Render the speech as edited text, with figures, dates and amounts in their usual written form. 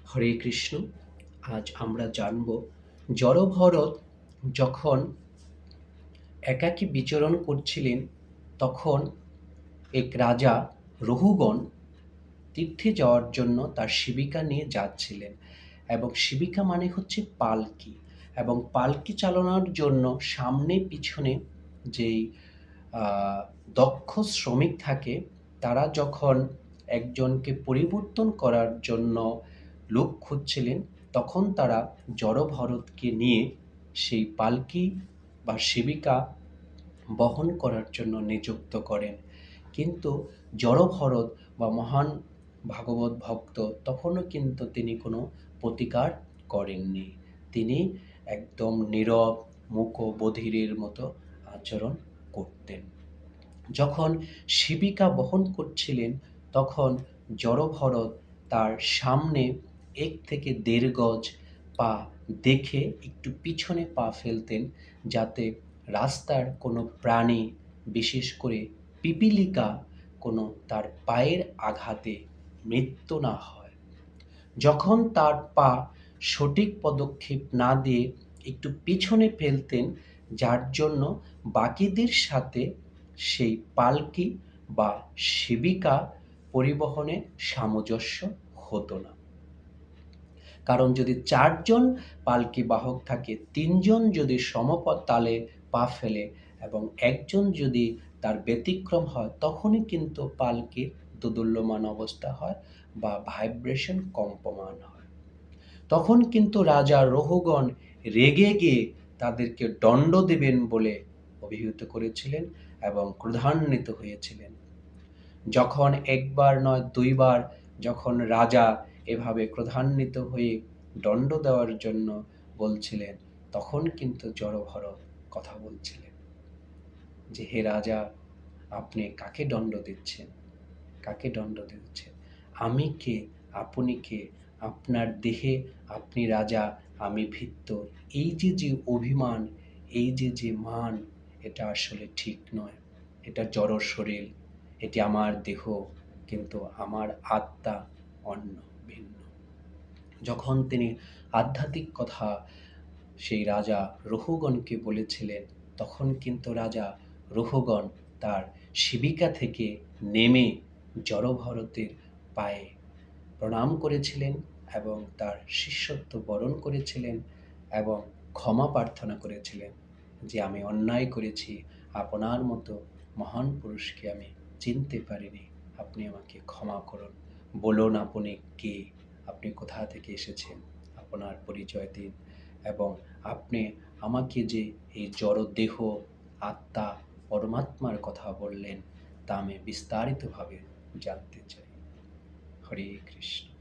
হরে কৃষ্ণ। আজ আমরা জানব জড়ভরত যখন একাকী বিচরণ করছিলেন, তখন এক রাজা রহুগণ তীর্থে যাওয়ার জন্য তার শিবিকা নিয়ে যাচ্ছিলেন, এবং শিবিকা মানে হচ্ছে পালকি, এবং পালকি চালানোর জন্য সামনে পিছনে যেই দক্ষ শ্রমিক থাকে, তারা যখন একজনকে পরিবর্তন করার জন্য লোক খুঁজছিলেন, তখন তারা জড়ভরতকে নিয়ে সেই পালকি বা শিবিকা বহন করার জন্য নিযুক্ত করেন। কিন্তু জড়ভরত বা মহান ভাগবত ভক্ত তখনও কিন্তু তিনি কোনো প্রতিকার করেননি। তিনি একদম নীরব মূক বধিরের মতো আচরণ করতেন। যখন শিবিকা বহন করছিলেন, তখন জড়ভরত তার সামনে ১ থেকে ১.৫ গজ পা দেখে একটু পিছনে পা ফেলতেন, যাতে রাস্তার কোনো প্রাণী, বিশেষ করে পিপীলিকা, কোনো তার পায়ের আঘাতে মৃত্যু না হয়। যখন তার পা সঠিক পদক্ষেপ না দিয়ে একটু পিছনে ফেলতেন, যার জন্য বাকিদের সাথে সেই পালকি বা শিবিকা পরিবহনে সামঞ্জস্য হতো না। কারণ যদি ৪ জন পালকি বাহক থাকে, ৩ জন যদি সমতালে পা ফেলে এবং একজন যদি তার ব্যতিক্রম হয়, তখনই কিন্তু পালকির দোদুল্যমান অবস্থা হয় বা ভাইব্রেশন কম্পমান হয়। তখন কিন্তু রাজা রহুগণ রেগে গিয়ে তাদেরকে দণ্ড দেবেন বলে অভিহিত করেছিলেন এবং ক্রোধান্বিত হয়েছিলেন। যখন ১ বার নয় ২ বার যখন রাজা এভাবে ক্রোধান্বিত হয়ে দণ্ড দেওয়ার জন্য বলছিলেন, তখন কিন্তু জড়ভরত কথা বলছিলেন যে, হে রাজা, আপনি কাকে দণ্ড দিচ্ছেন? কাকে দণ্ড দিচ্ছেন? আমি কে? আপনি কে? আপনার দেহে আপনি রাজা, আমি ভৃত্য। এই যে অভিমান, এই যে মান, এটা আসলে ঠিক নয়। এটা জড় শরীর, এটি আমার দেহ, কিন্তু আমার আত্মা অন্য, ভিন্ন। যখন তিনি আধ্যাত্মিক কথা সেই রাজা রহুগণকে বলেছিলেন, তখন কিন্তু রাজা রহুগণ তার শিবিকা থেকে নেমে জড়ভরতের পায়ে প্রণাম করেছিলেন এবং তার শিষ্যত্ব বরণ করেছিলেন এবং ক্ষমা প্রার্থনা করেছিলেন যে, আমি অন্যায় করেছি, আপনার মতো মহান পুরুষকে আমি চিনতে পারিনি, আপনি আমাকে ক্ষমা করুন। বলুন আপনি কে? আপনি কোথা থেকে এসেছেন? আপনার পরিচয় দিন, এবং আপনি আমাকে যে এই জড় দেহ, আত্মা, পরমাত্মার কথা বললেন, তা আমি বিস্তারিতভাবে জানতে চাই। হরে কৃষ্ণ।